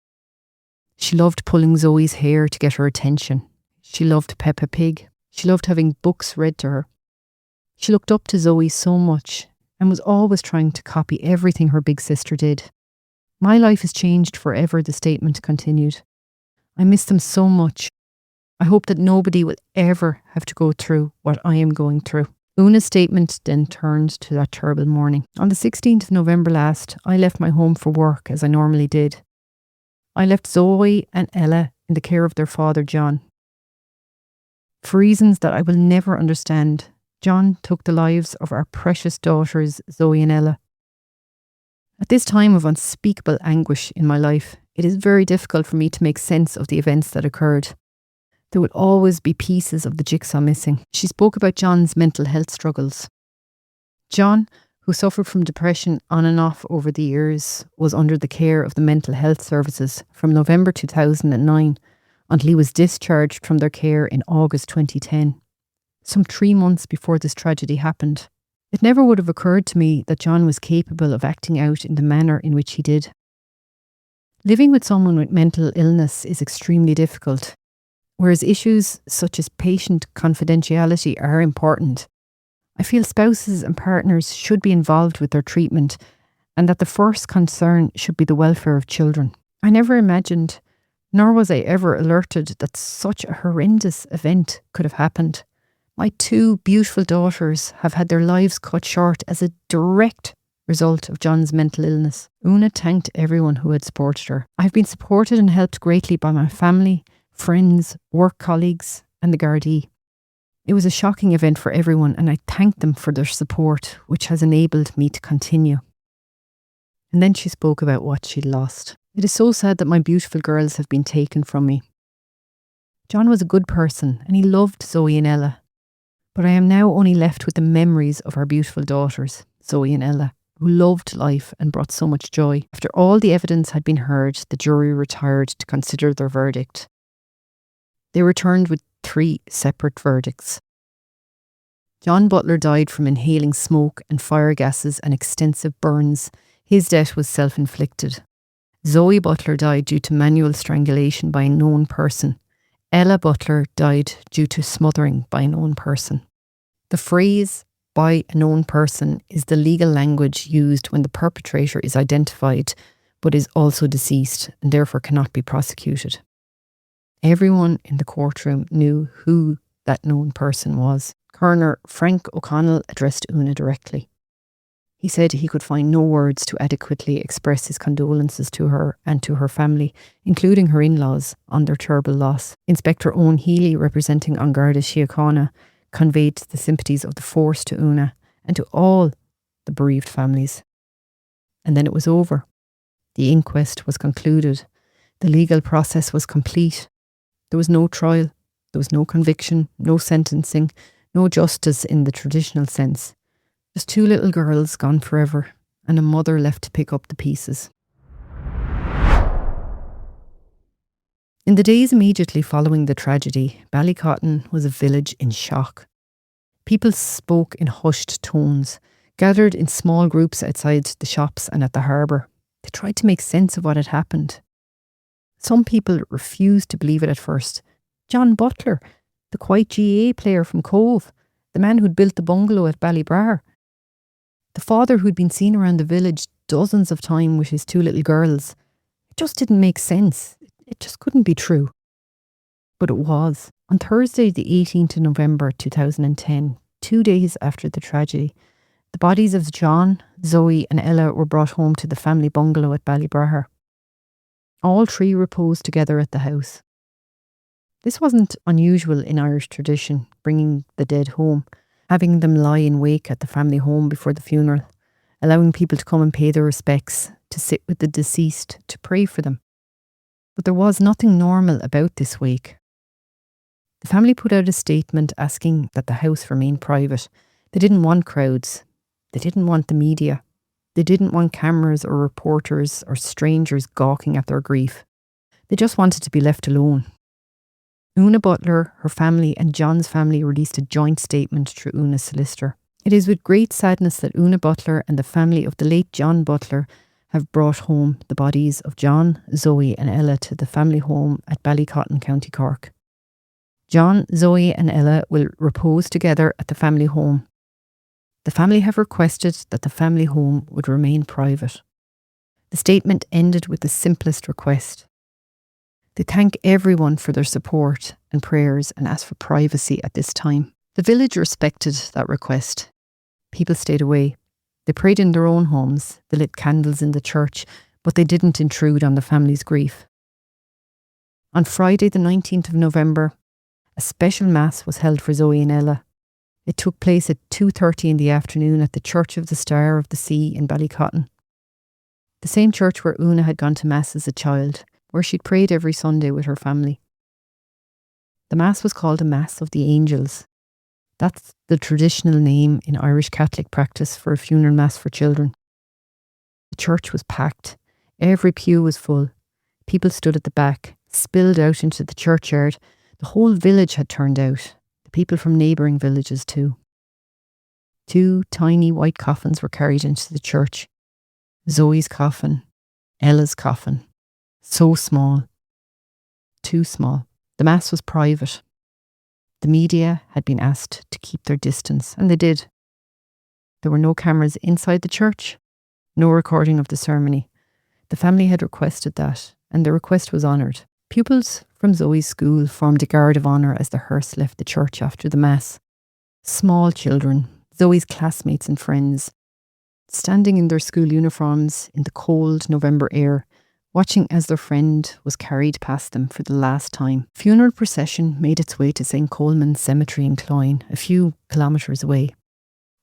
She loved pulling Zoe's hair to get her attention. She loved Peppa Pig. She loved having books read to her. She looked up to Zoe so much and was always trying to copy everything her big sister did. My life has changed forever, the statement continued. I miss them so much. I hope that nobody will ever have to go through what I am going through. Una's statement then turned to that terrible morning. On the 16th of November last, I left my home for work as I normally did. I left Zoe and Ella in the care of their father, John. For reasons that I will never understand, John took the lives of our precious daughters, Zoe and Ella. At this time of unspeakable anguish in my life, it is very difficult for me to make sense of the events that occurred. There will always be pieces of the jigsaw missing. She spoke about John's mental health struggles. John, who suffered from depression on and off over the years, was under the care of the mental health services from November 2009 until he was discharged from their care in August 2010, some 3 months before this tragedy happened. It never would have occurred to me that John was capable of acting out in the manner in which he did. Living with someone with mental illness is extremely difficult. Whereas issues such as patient confidentiality are important, I feel spouses and partners should be involved with their treatment and that the first concern should be the welfare of children. I never imagined, nor was I ever alerted, that such a horrendous event could have happened. My 2 beautiful daughters have had their lives cut short as a direct result of John's mental illness. Una thanked everyone who had supported her. I have been supported and helped greatly by my family, friends, work colleagues and the Gardaí. It was a shocking event for everyone and I thank them for their support, which has enabled me to continue. And then she spoke about what she'd lost. It is so sad that my beautiful girls have been taken from me. John was a good person and he loved Zoe and Ella. But I am now only left with the memories of our beautiful daughters, Zoe and Ella, who loved life and brought so much joy. After all the evidence had been heard, the jury retired to consider their verdict. They returned with 3 separate verdicts. John Butler died from inhaling smoke and fire gases and extensive burns. His death was self-inflicted. Zoe Butler died due to manual strangulation by a known person. Ella Butler died due to smothering by a known person. The phrase, by a known person is the legal language used when the perpetrator is identified but is also deceased and therefore cannot be prosecuted. Everyone in the courtroom knew who that known person was. Coroner Frank O'Connell addressed Una directly. He said he could find no words to adequately express his condolences to her and to her family, including her in-laws, on their terrible loss. Inspector Owen Healy, representing An Garda Síochána, conveyed the sympathies of the force to Una and to all the bereaved families. And then it was over. The inquest was concluded. The legal process was complete. There was no trial. There was no conviction, no sentencing, no justice in the traditional sense. Just two little girls gone forever and a mother left to pick up the pieces. In the days immediately following the tragedy, Ballycotton was a village in shock. People spoke in hushed tones, gathered in small groups outside the shops and at the harbour. They tried to make sense of what had happened. Some people refused to believe it at first. John Butler, the quiet GAA player from Cove, the man who'd built the bungalow at Ballybrar, the father who'd been seen around the village dozens of times with his two little girls. It just didn't make sense. It just couldn't be true. But it was. On Thursday, the 18th of November 2010, 2 days after the tragedy, the bodies of John, Zoe and Ella were brought home to the family bungalow at Ballybrar. All three reposed together at the house. This wasn't unusual in Irish tradition, bringing the dead home, having them lie in wake at the family home before the funeral, allowing people to come and pay their respects, to sit with the deceased, to pray for them. But there was nothing normal about this wake. The family put out a statement asking that the house remain private. They didn't want crowds. They didn't want the media. They didn't want cameras or reporters or strangers gawking at their grief. They just wanted to be left alone. Una Butler, her family and John's family released a joint statement through Una's solicitor. It is with great sadness that Una Butler and the family of the late John Butler have brought home the bodies of John, Zoe and Ella to the family home at Ballycotton, County Cork. John, Zoe and Ella will repose together at the family home. The family have requested that the family home would remain private. The statement ended with the simplest request. They thank everyone for their support and prayers and ask for privacy at this time. The village respected that request. People stayed away. They prayed in their own homes, they lit candles in the church, but they didn't intrude on the family's grief. On Friday the 19th of November, a special mass was held for Zoe and Ella. It took place at 2:30 in the afternoon at the Church of the Star of the Sea in Ballycotton. The same church where Una had gone to mass as a child, where she'd prayed every Sunday with her family. The mass was called a Mass of the Angels. That's the traditional name in Irish Catholic practice for a funeral mass for children. The church was packed. Every pew was full. People stood at the back, spilled out into the churchyard. The whole village had turned out. The people from neighbouring villages too. 2 tiny white coffins were carried into the church. Zoe's coffin, Ella's coffin. So small. Too small. The mass was private. The media had been asked to keep their distance, and they did. There were no cameras inside the church, no recording of the ceremony. The family had requested that, and the request was honoured. Pupils from Zoe's school formed a guard of honour as the hearse left the church after the mass. Small children, Zoe's classmates and friends, standing in their school uniforms in the cold November air, watching as their friend was carried past them for the last time. Funeral procession made its way to St. Coleman's Cemetery in Cloyne, a few kilometres away.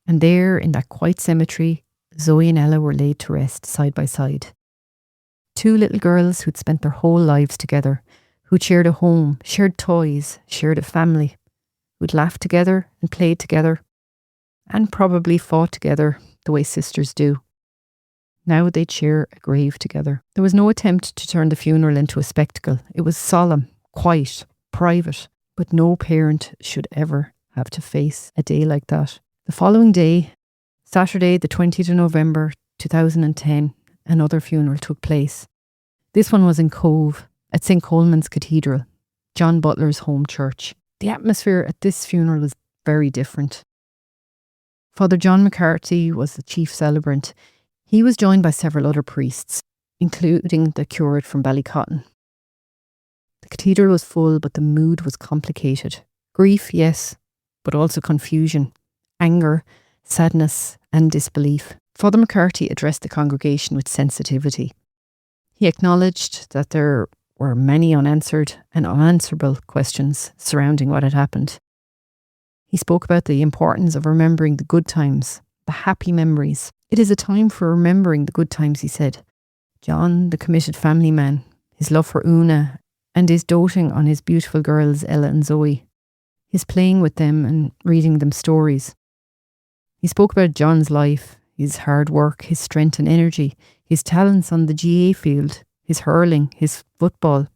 And there, in that quiet cemetery, Zoe and Ella were laid to rest side by side. 2 little girls who'd spent their whole lives together, who'd shared a home, shared toys, shared a family, who'd laughed together and played together, and probably fought together the way sisters do. Now they'd share a grave together. There was no attempt to turn the funeral into a spectacle. It was solemn, quiet, private, but no parent should ever have to face a day like that. The following day, Saturday the 20th of November 2010, another funeral took place. This one was in Cove, at St. Coleman's Cathedral, John Butler's home church. The atmosphere at this funeral was very different. Father John McCarthy was the chief celebrant. He was joined by several other priests, including the curate from Ballycotton. The cathedral was full, but the mood was complicated. Grief, yes, but also confusion, anger, sadness, and disbelief. Father McCarthy addressed the congregation with sensitivity. He acknowledged that there were many unanswered and unanswerable questions surrounding what had happened. He spoke about the importance of remembering the good times, the happy memories. It is a time for remembering the good times, he said. John, the committed family man, his love for Una, and his doting on his beautiful girls, Ella and Zoe, his playing with them and reading them stories. He spoke about John's life, his hard work, his strength and energy, his talents on the GA field, his hurling, his football.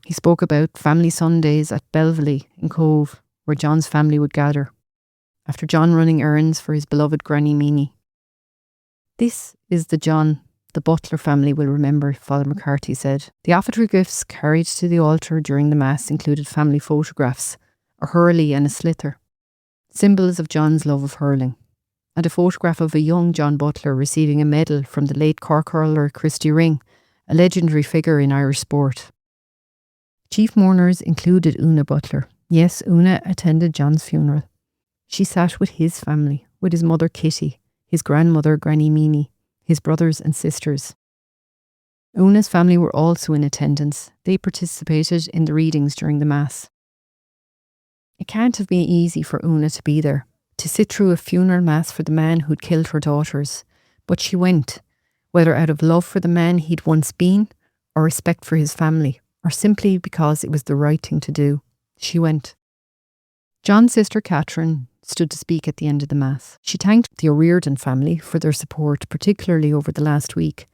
He spoke about family Sundays at Belveley in Cove, where John's family would gather, after John running errands for his beloved Granny Meanie. This is the John the Butler family will remember, Father McCarthy said. The offertory gifts carried to the altar during the Mass included family photographs, a hurley and a sliotar, symbols of John's love of hurling, and a photograph of a young John Butler receiving a medal from the late Cork hurler Christy Ring, a legendary figure in Irish sport. Chief mourners included Una Butler. Yes, Una attended John's funeral. She sat with his family, with his mother Kitty, his grandmother Granny Meanie, his brothers and sisters. Una's family were also in attendance. They participated in the readings during the Mass. It can't have been easy for Una to be there, to sit through a funeral Mass for the man who'd killed her daughters. But she went, whether out of love for the man he'd once been, or respect for his family, or simply because it was the right thing to do. She went. John's sister Catherine stood to speak at the end of the Mass. She thanked the O'Riordan family for their support, particularly over the last week.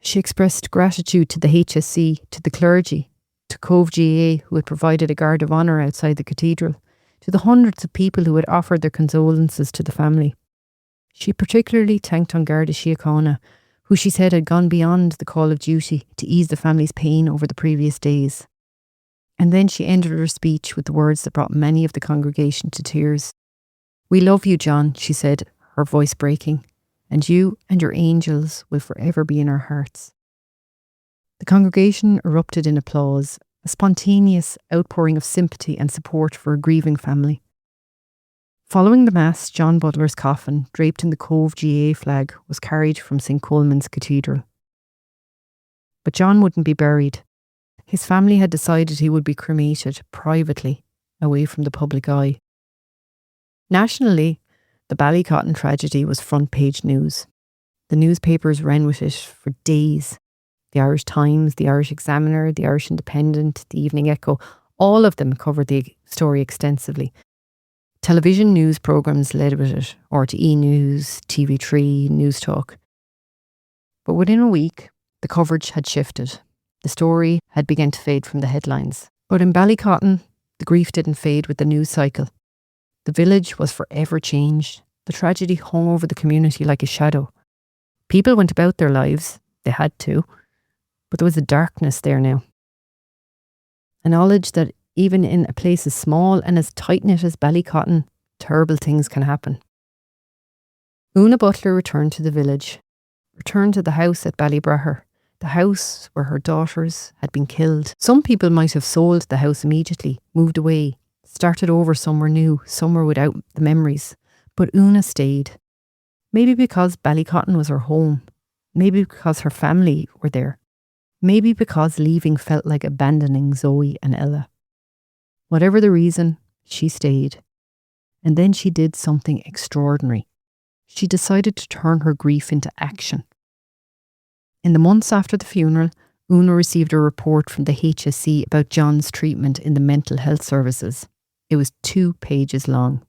She expressed gratitude to the HSC, to the clergy, to Cove GA, who had provided a guard of honour outside the cathedral, to the hundreds of people who had offered their condolences to the family. She particularly thanked An Garda Síochána, who she said had gone beyond the call of duty to ease the family's pain over the previous days. And then she ended her speech with the words that brought many of the congregation to tears. "We love you, John," she said, her voice breaking, "and you and your angels will forever be in our hearts." The congregation erupted in applause, a spontaneous outpouring of sympathy and support for a grieving family. Following the Mass, John Butler's coffin, draped in the Cove GA flag, was carried from St. Colman's Cathedral. But John wouldn't be buried. His family had decided he would be cremated privately, away from the public eye. Nationally, the Ballycotton tragedy was front page news. The newspapers ran with it for days. The Irish Times, the Irish Examiner, the Irish Independent, the Evening Echo, all of them covered the story extensively. Television news programmes led with it, RTE News, TV3, News Talk. But within a week, the coverage had shifted. The story had begun to fade from the headlines. But in Ballycotton, the grief didn't fade with the news cycle. The village was forever changed. The tragedy hung over the community like a shadow. People went about their lives. They had to. But there was a darkness there now. A knowledge that even in a place as small and as tight-knit as Ballycotton, terrible things can happen. Una Butler returned to the village, returned to the house at Ballybraher, the house where her daughters had been killed. Some people might have sold the house immediately, moved away, started over somewhere new, somewhere without the memories. But Una stayed. Maybe because Ballycotton was her home. Maybe because her family were there. Maybe because leaving felt like abandoning Zoe and Ella. Whatever the reason, she stayed. And then she did something extraordinary. She decided to turn her grief into action. In the months after the funeral, Una received a report from the HSC about John's treatment in the mental health services. It was 2 pages long.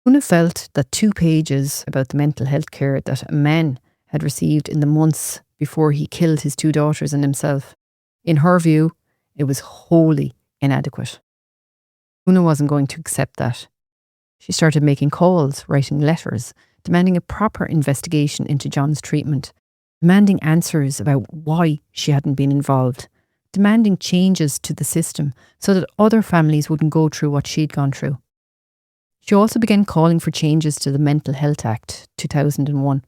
Una felt that 2 pages about the mental health care that a man had received in the months before he killed his 2 daughters and himself, in her view, it was wholly inadequate. Una wasn't going to accept that. She started making calls, writing letters, demanding a proper investigation into John's treatment, demanding answers about why she hadn't been involved, demanding changes to the system so that other families wouldn't go through what she'd gone through. She also began calling for changes to the Mental Health Act 2001.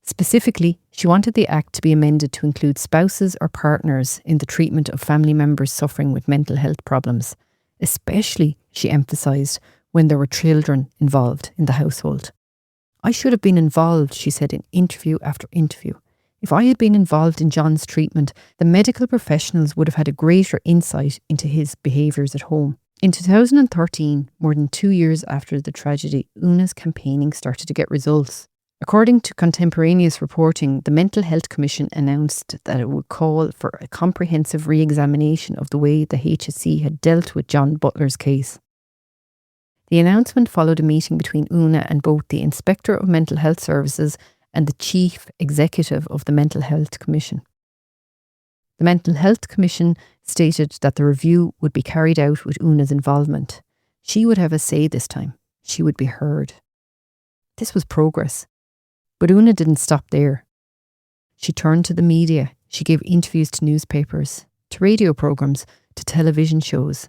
Specifically, she wanted the Act to be amended to include spouses or partners in the treatment of family members suffering with mental health problems, especially, she emphasised, when there were children involved in the household. I should have been involved, she said in interview after interview. If I had been involved in John's treatment, the medical professionals would have had a greater insight into his behaviours at home. In 2013, more than 2 years after the tragedy, Una's campaigning started to get results. According to contemporaneous reporting, the Mental Health Commission announced that it would call for a comprehensive re-examination of the way the HSE had dealt with John Butler's case. The announcement followed a meeting between Una and both the Inspector of Mental Health Services and the Chief Executive of the Mental Health Commission. The Mental Health Commission stated that the review would be carried out with Una's involvement. She would have a say this time. She would be heard. This was progress. But Una didn't stop there. She turned to the media. She gave interviews to newspapers, to radio programmes, to television shows.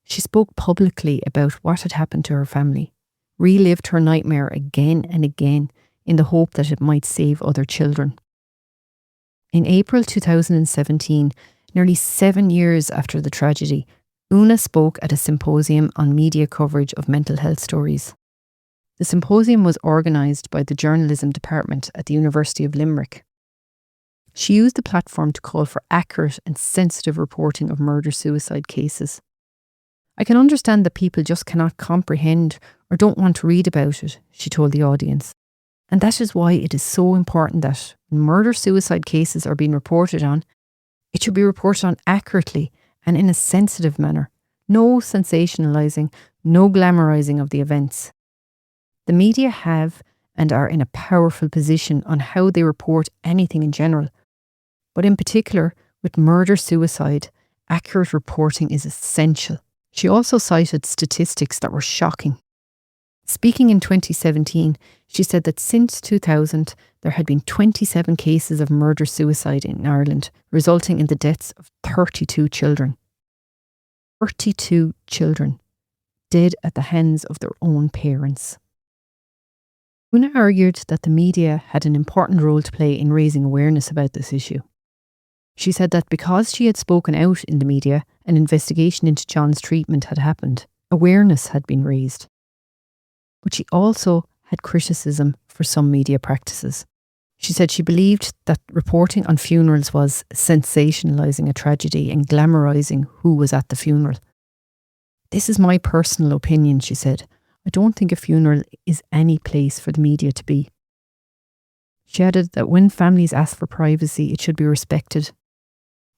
She spoke publicly about what had happened to her family, relived her nightmare again and again in the hope that it might save other children. In April 2017, nearly 7 years after the tragedy, Una spoke at a symposium on media coverage of mental health stories. The symposium was organised by the journalism department at the University of Limerick. She used the platform to call for accurate and sensitive reporting of murder-suicide cases. I can understand that people just cannot comprehend or don't want to read about it, she told the audience. And that is why it is so important that when murder-suicide cases are being reported on, it should be reported on accurately and in a sensitive manner. No sensationalising, no glamorising of the events. The media have and are in a powerful position on how they report anything in general. But in particular, with murder-suicide, accurate reporting is essential. She also cited statistics that were shocking. Speaking in 2017, she said that since 2000, there had been 27 cases of murder-suicide in Ireland, resulting in the deaths of 32 children. 32 children dead at the hands of their own parents. Una argued that the media had an important role to play in raising awareness about this issue. She said that because she had spoken out in the media, an investigation into John's treatment had happened. Awareness had been raised. But she also had criticism for some media practices. She said she believed that reporting on funerals was sensationalising a tragedy and glamorising who was at the funeral. This is my personal opinion, she said. I don't think a funeral is any place for the media to be. She added that when families ask for privacy, it should be respected.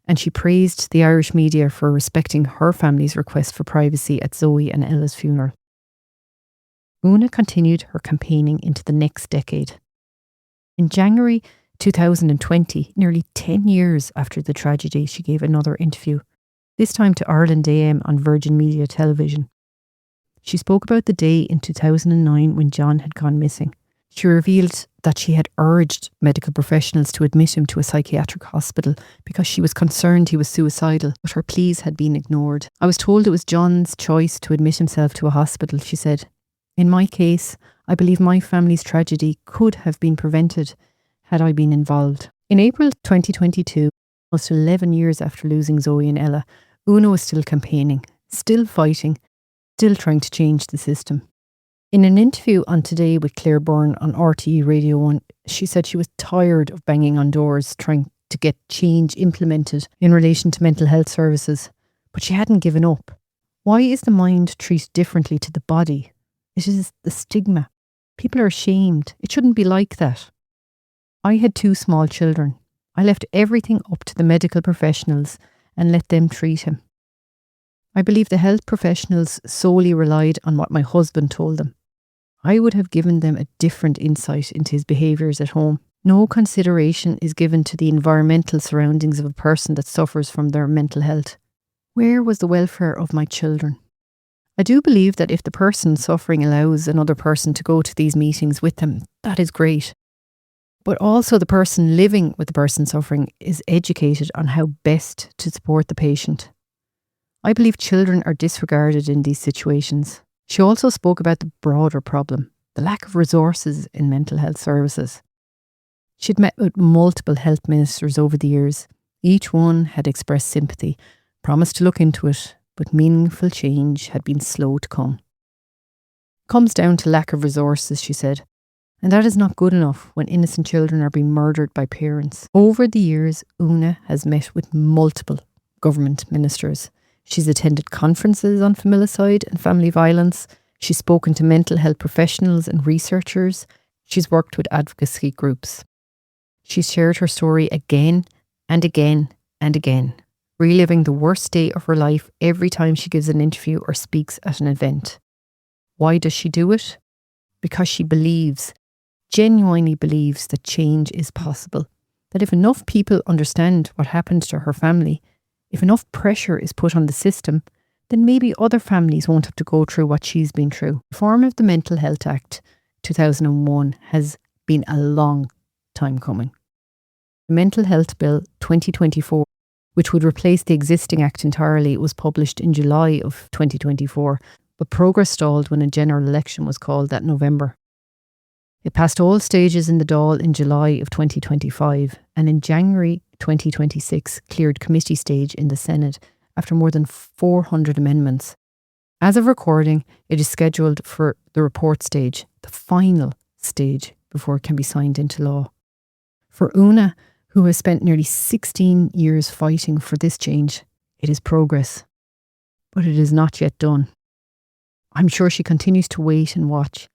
And she praised the Irish media for respecting her family's request for privacy at Zoe and Ella's funeral. Una continued her campaigning into the next decade. In January 2020, nearly 10 years after the tragedy, she gave another interview, this time to Ireland AM on Virgin Media Television. She spoke about the day in 2009 when John had gone missing. She revealed that she had urged medical professionals to admit him to a psychiatric hospital because she was concerned he was suicidal, but her pleas had been ignored. I was told it was John's choice to admit himself to a hospital, she said. In my case, I believe my family's tragedy could have been prevented had I been involved. In April 2022, almost 11 years after losing Zoe and Ella, Una was still campaigning, still fighting, still trying to change the system. In an interview on Today with Claire Byrne on RTE Radio 1, she said she was tired of banging on doors trying to get change implemented in relation to mental health services, but she hadn't given up. Why is the mind treated differently to the body? It is the stigma. People are ashamed. It shouldn't be like that. I had 2 small children. I left everything up to the medical professionals and let them treat him. I believe the health professionals solely relied on what my husband told them. I would have given them a different insight into his behaviours at home. No consideration is given to the environmental surroundings of a person that suffers from their mental health. Where was the welfare of my children? I do believe that if the person suffering allows another person to go to these meetings with them, that is great. But also the person living with the person suffering is educated on how best to support the patient. I believe children are disregarded in these situations. She also spoke about the broader problem, the lack of resources in mental health services. She'd met with multiple health ministers over the years. Each one had expressed sympathy, promised to look into it, but meaningful change had been slow to come. It comes down to lack of resources, she said, and that is not good enough when innocent children are being murdered by parents. Over the years, Una has met with multiple government ministers. She's attended conferences on familicide and family violence. She's spoken to mental health professionals and researchers. She's worked with advocacy groups. She's shared her story again and again and again, reliving the worst day of her life every time she gives an interview or speaks at an event. Why does she do it? Because she believes, genuinely believes, that change is possible. That if enough people understand what happened to her family, if enough pressure is put on the system, then maybe other families won't have to go through what she's been through. Reform of the Mental Health Act 2001 has been a long time coming. The Mental Health Bill 2024, which would replace the existing act entirely, was published in July of 2024, but progress stalled when a general election was called that November. It passed all stages in the Dáil in July of 2025 and in January 2026 cleared committee stage in the Senate after more than 400 amendments. As of recording, it is scheduled for the report stage, the final stage, before it can be signed into law. For Una, who has spent nearly 16 years fighting for this change, it is progress. But it is not yet done. I'm sure she continues to wait and watch,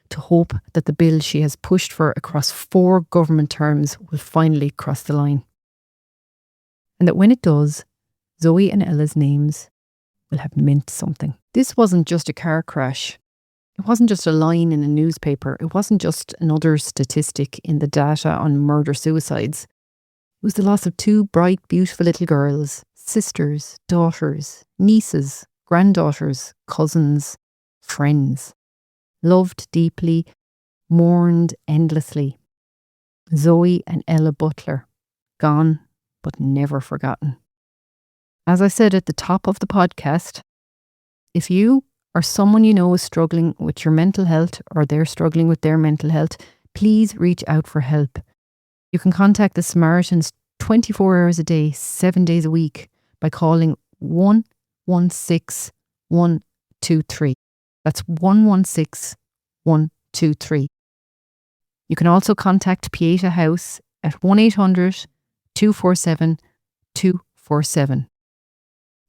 to hope that the bill she has pushed for across 4 government terms will finally cross the line. And that when it does, Zoe and Ella's names will have meant something. This wasn't just a car crash. It wasn't just a line in a newspaper. It wasn't just another statistic in the data on murder-suicides. It was the loss of 2 bright, beautiful little girls, sisters, daughters, nieces, granddaughters, cousins, friends. Loved deeply, mourned endlessly. Zoe and Ella Butler, gone but never forgotten. As I said at the top of the podcast, if you or someone you know is struggling with your mental health or they're struggling with their mental health, please reach out for help. You can contact the Samaritans 24 hours a day, 7 days a week by calling 116 123. That's 116 123. You can also contact Pieta House at 1-800 247 247.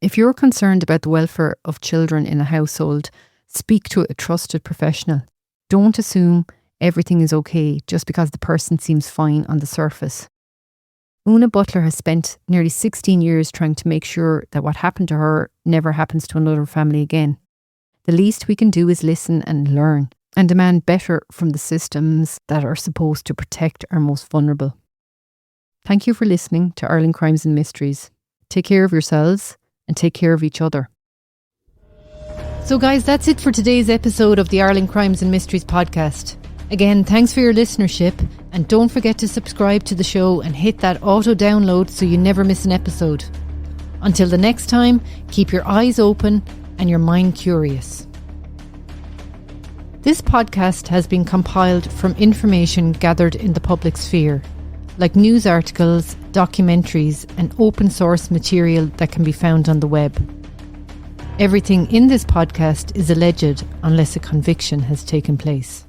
If you're concerned about the welfare of children in a household, speak to a trusted professional. Don't assume everything is okay just because the person seems fine on the surface. Una Butler has spent nearly 16 years trying to make sure that what happened to her never happens to another family again. The least we can do is listen and learn and demand better from the systems that are supposed to protect our most vulnerable. Thank you for listening to Ireland Crimes and Mysteries. Take care of yourselves and take care of each other. So guys, that's it for today's episode of the Ireland Crimes and Mysteries podcast. Again, thanks for your listenership, and don't forget to subscribe to the show and hit that auto download so you never miss an episode. Until the next time, keep your eyes open and your mind curious. This podcast has been compiled from information gathered in the public sphere, like news articles, documentaries, and open source material that can be found on the web. Everything in this podcast is alleged unless a conviction has taken place.